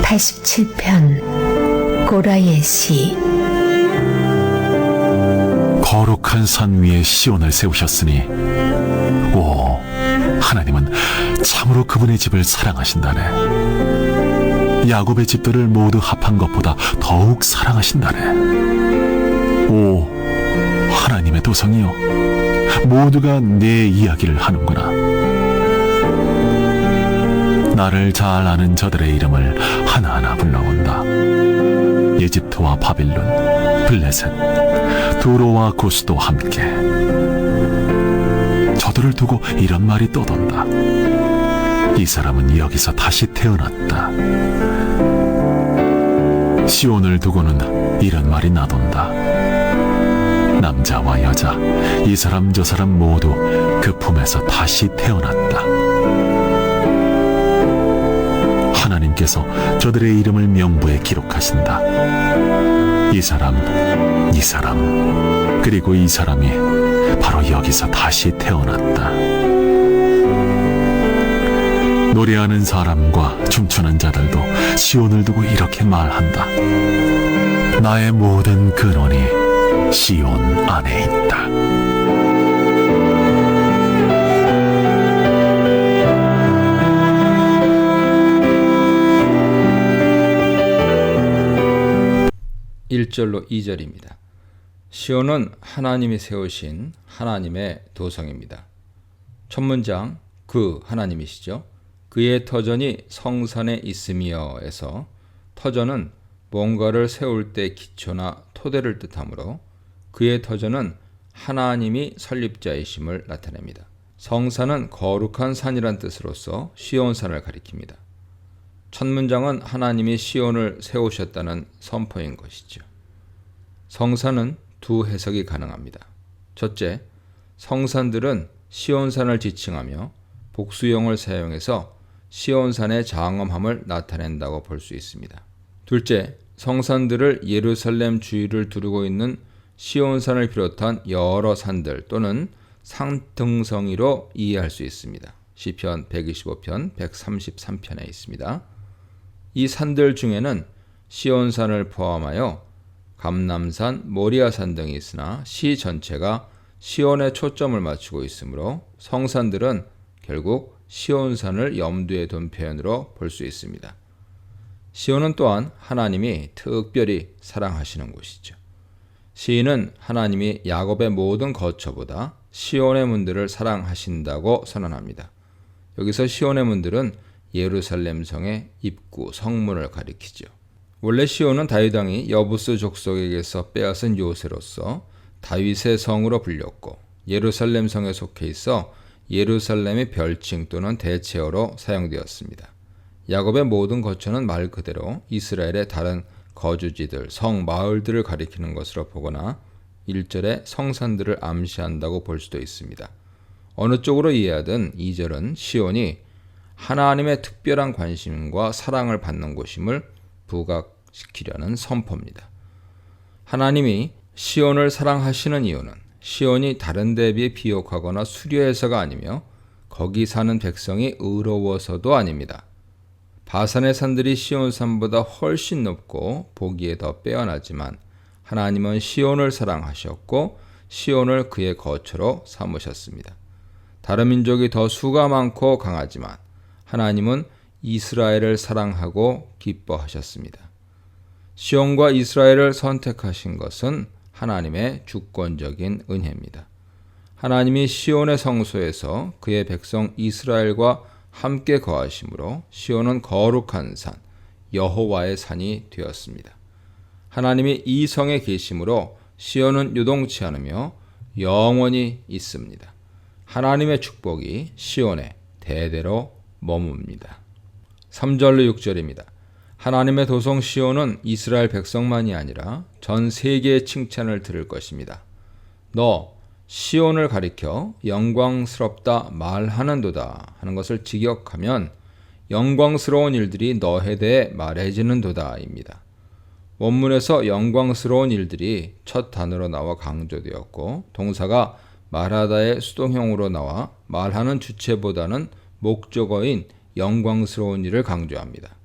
87편 고라의 시. 거룩한 산 위에 시온을 세우셨으니 오, 하나님은 참으로 그분의 집을 사랑하신다네. 야곱의 집들을 모두 합한 것보다 더욱 사랑하신다네. 오, 하나님의 도성이여, 모두가 내 이야기를 하는구나. 나를 잘 아는 저들의 이름을 하나하나 불러온다. 에집트와 바빌론, 블레셋, 두로와 구스도 함께. 저들을 두고 이런 말이 떠돈다. 이 사람은 여기서 다시 태어났다. 시온을 두고는 이런 말이 나돈다. 남자와 여자, 이 사람 저 사람 모두 그 품에서 다시 태어났다. 하나님께서 저들의 이름을 명부에 기록하신다. 이 사람, 그리고 이 사람이 바로 여기서 다시 태어났다. 노래하는 사람과 춤추는 자들도 시온을 두고 이렇게 말한다. 나의 모든 근원이 시온 안에 있다. (1절로) (2절입니다) 시온은 하나님이 세우신 하나님의 도성입니다. 첫 문장 그 하나님이시죠. 그의 터전이 성산에 있으며에서 터전은 뭔가를 세울 때 기초나 토대를 뜻하므로 그의 터전은 하나님이 설립자이심을 나타냅니다. 성산은 거룩한 산이란 뜻으로서 시온산을 가리킵니다. 첫 문장은 하나님이 시온을 세우셨다는 선포인 것이죠. 성산은 두 해석이 가능합니다. 첫째, 성산들은 시온산을 지칭하며 복수형을 사용해서 시온산의 장엄함을 나타낸다고 볼 수 있습니다. 둘째, 성산들을 예루살렘 주위를 두르고 있는 시온산을 비롯한 여러 산들 또는 상등성이로 이해할 수 있습니다. 시편 125편, 133편에 있습니다. 이 산들 중에는 시온산을 포함하여 감람산, 모리아산 등이 있으나 시 전체가 시온에 초점을 맞추고 있으므로 성산들은 결국 시온산을 염두에 둔 표현으로 볼 수 있습니다. 시온은 또한 하나님이 특별히 사랑하시는 곳이죠. 시인은 하나님이 야곱의 모든 거처보다 시온의 문들을 사랑하신다고 선언합니다. 여기서 시온의 문들은 예루살렘 성의 입구, 성문을 가리키죠. 원래 시온은 다윗 왕이 여부스 족속에게서 빼앗은 요새로서 다윗의 성으로 불렸고 예루살렘 성에 속해 있어 예루살렘의 별칭 또는 대체어로 사용되었습니다. 야곱의 모든 거처는 말 그대로 이스라엘의 다른 거주지들, 성, 마을들을 가리키는 것으로 보거나 1절에 성산들을 암시한다고 볼 수도 있습니다. 어느 쪽으로 이해하든 2절은 시온이 하나님의 특별한 관심과 사랑을 받는 곳임을 부각시키려는 선포입니다. 하나님이 시온을 사랑하시는 이유는 시온이 다른 데 비해 비옥하거나 수려해서가 아니며 거기 사는 백성이 의로워서도 아닙니다. 바산의 산들이 시온산보다 훨씬 높고 보기에 더 빼어나지만 하나님은 시온을 사랑하셨고 시온을 그의 거처로 삼으셨습니다. 다른 민족이 더 수가 많고 강하지만 하나님은 이스라엘을 사랑하고 기뻐하셨습니다. 시온과 이스라엘을 선택하신 것은 하나님의 주권적인 은혜입니다. 하나님이 시온의 성소에서 그의 백성 이스라엘과 함께 거하심으로 시온은 거룩한 산, 여호와의 산이 되었습니다. 하나님이 이 성에 계심으로 시온은 요동치 않으며 영원히 있습니다. 하나님의 축복이 시온에 대대로 머뭅니다. 3절로 6절입니다. 하나님의 도성 시온은 이스라엘 백성만이 아니라 전 세계의 칭찬을 들을 것입니다. 너 시온을 가리켜 영광스럽다 말하는도다 하는 것을 직역하면 영광스러운 일들이 너에 대해 말해지는도다입니다. 원문에서 영광스러운 일들이 첫 단어로 나와 강조되었고 동사가 말하다의 수동형으로 나와 말하는 주체보다는 목적어인 영광스러운 일을 강조합니다.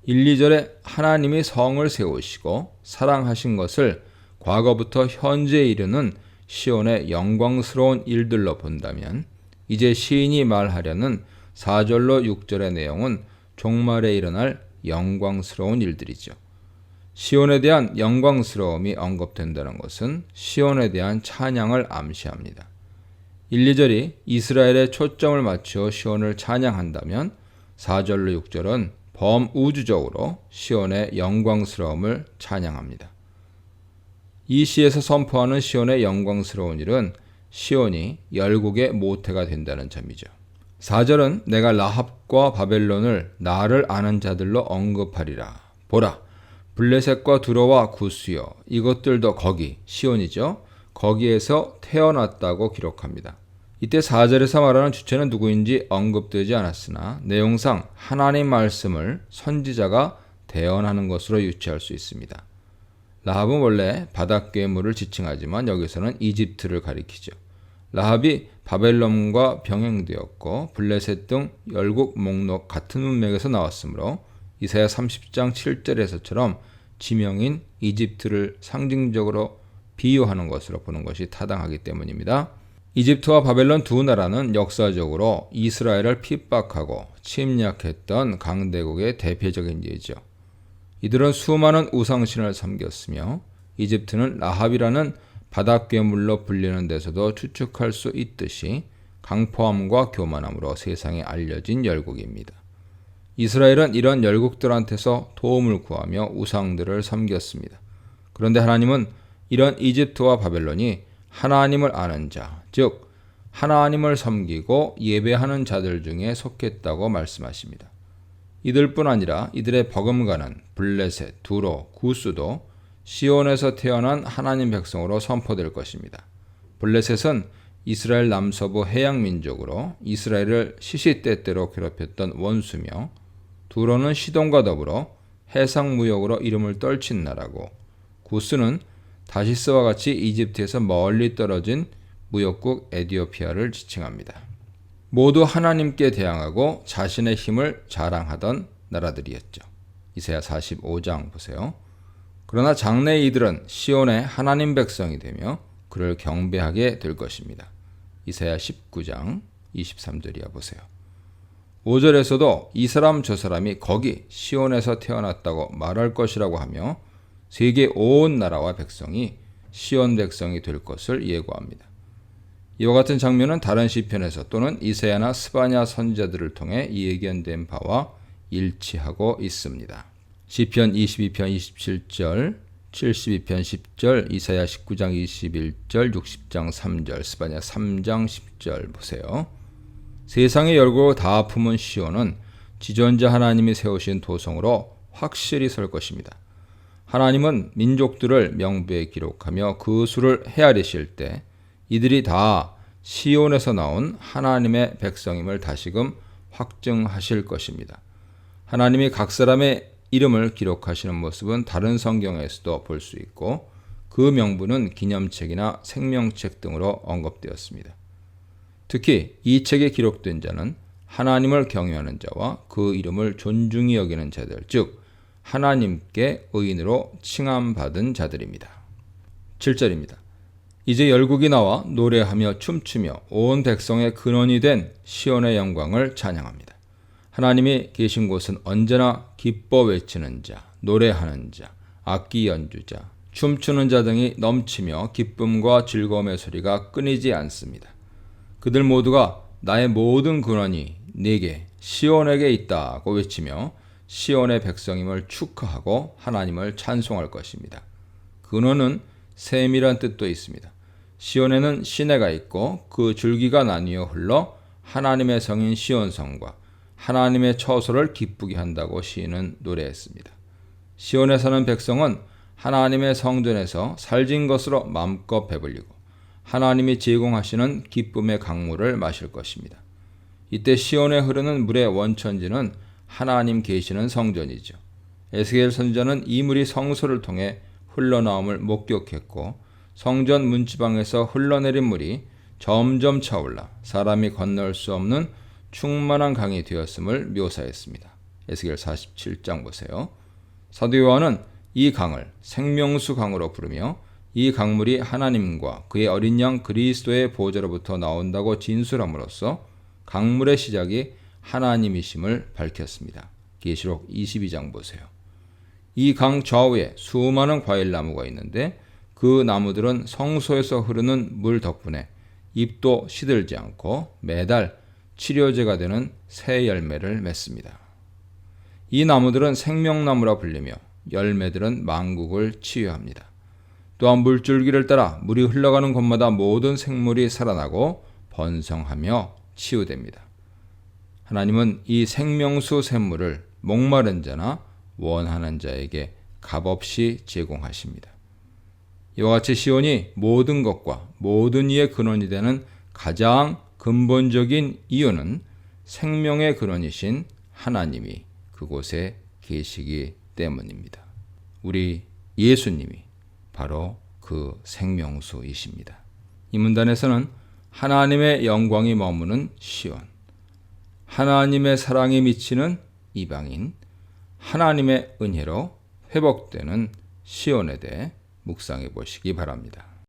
1, 2절에 하나님이 성을 세우시고 사랑하신 것을 과거부터 현재에 이르는 시온의 영광스러운 일들로 본다면 이제 시인이 말하려는 4절로 6절의 내용은 종말에 일어날 영광스러운 일들이죠. 시온에 대한 영광스러움이 언급된다는 것은 시온에 대한 찬양을 암시합니다. 1, 2절이 이스라엘에 초점을 맞추어 시온을 찬양한다면 4절로 6절은 범우주적으로 시온의 영광스러움을 찬양합니다. 이 시에서 선포하는 시온의 영광스러운 일은 시온이 열국의 모태가 된다는 점이죠. 4절은 내가 라합과 바벨론을 나를 아는 자들로 언급하리라. 보라, 블레셋과 두로와 구스여 이것들도 거기, 시온이죠. 거기에서 태어났다고 기록합니다. 이때 4절에서 말하는 주체는 누구인지 언급되지 않았으나 내용상 하나님 말씀을 선지자가 대언하는 것으로 유추할 수 있습니다. 라합은 원래 바닷괴물을 지칭하지만 여기서는 이집트를 가리키죠. 라합이 바벨론과 병행되었고 블레셋 등 열국 목록 같은 문맥에서 나왔으므로 이사야 30장 7절에서처럼 지명인 이집트를 상징적으로 비유하는 것으로 보는 것이 타당하기 때문입니다. 이집트와 바벨론 두 나라는 역사적으로 이스라엘을 핍박하고 침략했던 강대국의 대표적인 예죠. 이들은 수많은 우상신을 섬겼으며 이집트는 라합이라는 바닷괴물로 불리는 데서도 추측할 수 있듯이 강포함과 교만함으로 세상에 알려진 열국입니다. 이스라엘은 이런 열국들한테서 도움을 구하며 우상들을 섬겼습니다. 그런데 하나님은 이런 이집트와 바벨론이 하나님을 아는 자, 즉 하나님을 섬기고 예배하는 자들 중에 속했다고 말씀하십니다. 이들뿐 아니라 이들의 버금가는 블레셋, 두로, 구스도 시온에서 태어난 하나님 백성으로 선포될 것입니다. 블레셋은 이스라엘 남서부 해양 민족으로 이스라엘을 시시때때로 괴롭혔던 원수며 두로는 시돈과 더불어 해상 무역으로 이름을 떨친 나라고 구스는 다시스와 같이 이집트에서 멀리 떨어진 무역국 에디오피아를 지칭합니다. 모두 하나님께 대항하고 자신의 힘을 자랑하던 나라들이었죠. 이사야 45장 보세요. 그러나 장래 이들은 시온의 하나님 백성이 되며 그를 경배하게 될 것입니다. 이사야 19장 23절이야 보세요. 5절에서도 이 사람 저 사람이 거기 시온에서 태어났다고 말할 것이라고 하며 세계 온 나라와 백성이 시온 백성이 될 것을 예고합니다. 이와 같은 장면은 다른 시편에서 또는 이사야나 스바냐 선지자들을 통해 예견된 바와 일치하고 있습니다. 시편 22편 27절, 72편 10절, 이사야 19장 21절, 60장 3절, 스바냐 3장 10절 보세요. 세상의 열국을 다 품은 시온은 지존자 하나님이 세우신 도성으로 확실히 설 것입니다. 하나님은 민족들을 명부에 기록하며 그 수를 헤아리실 때 이들이 다 시온에서 나온 하나님의 백성임을 다시금 확증하실 것입니다. 하나님이 각 사람의 이름을 기록하시는 모습은 다른 성경에서도 볼 수 있고 그 명부는 기념책이나 생명책 등으로 언급되었습니다. 특히 이 책에 기록된 자는 하나님을 경외하는 자와 그 이름을 존중히 여기는 자들, 즉 하나님께 의인으로 칭함받은 자들입니다. 7절입니다. 이제 열국이 나와 노래하며 춤추며 온 백성의 근원이 된 시온의 영광을 찬양합니다. 하나님이 계신 곳은 언제나 기뻐 외치는 자, 노래하는 자, 악기 연주자, 춤추는 자 등이 넘치며 기쁨과 즐거움의 소리가 끊이지 않습니다. 그들 모두가 나의 모든 근원이 내게 시온에게 있다고 외치며 시온의 백성임을 축하하고 하나님을 찬송할 것입니다. 근원은 샘이란 뜻도 있습니다. 시온에는 시내가 있고 그 줄기가 나뉘어 흘러 하나님의 성인 시온성과 하나님의 처소를 기쁘게 한다고 시인은 노래했습니다. 시온에 사는 백성은 하나님의 성전에서 살진 것으로 마음껏 배불리고 하나님이 제공하시는 기쁨의 강물을 마실 것입니다. 이때 시온에 흐르는 물의 원천지는 하나님 계시는 성전이죠. 에스겔 선지자는 이 물이 성소를 통해 흘러나옴을 목격했고 성전 문지방에서 흘러내린 물이 점점 차올라 사람이 건널 수 없는 충만한 강이 되었음을 묘사했습니다. 에스겔 47장 보세요. 사도 요한은 이 강을 생명수 강으로 부르며 이 강물이 하나님과 그의 어린 양 그리스도의 보좌로부터 나온다고 진술함으로써 강물의 시작이 하나님이심을 밝혔습니다. 계시록 22장 보세요. 이 강 좌우에 수많은 과일나무가 있는데 그 나무들은 성소에서 흐르는 물 덕분에 잎도 시들지 않고 매달 치료제가 되는 새 열매를 맺습니다. 이 나무들은 생명나무라 불리며 열매들은 만국을 치유합니다. 또한 물줄기를 따라 물이 흘러가는 곳마다 모든 생물이 살아나고 번성하며 치유됩니다. 하나님은 이 생명수 샘물을 목마른 자나 원하는 자에게 값없이 제공하십니다. 이와 같이 시온이 모든 것과 모든 이의 근원이 되는 가장 근본적인 이유는 생명의 근원이신 하나님이 그곳에 계시기 때문입니다. 우리 예수님이 바로 그 생명수이십니다. 이 문단에서는 하나님의 영광이 머무는 시온, 하나님의 사랑이 미치는 이방인, 하나님의 은혜로 회복되는 시온에 대해 묵상해 보시기 바랍니다.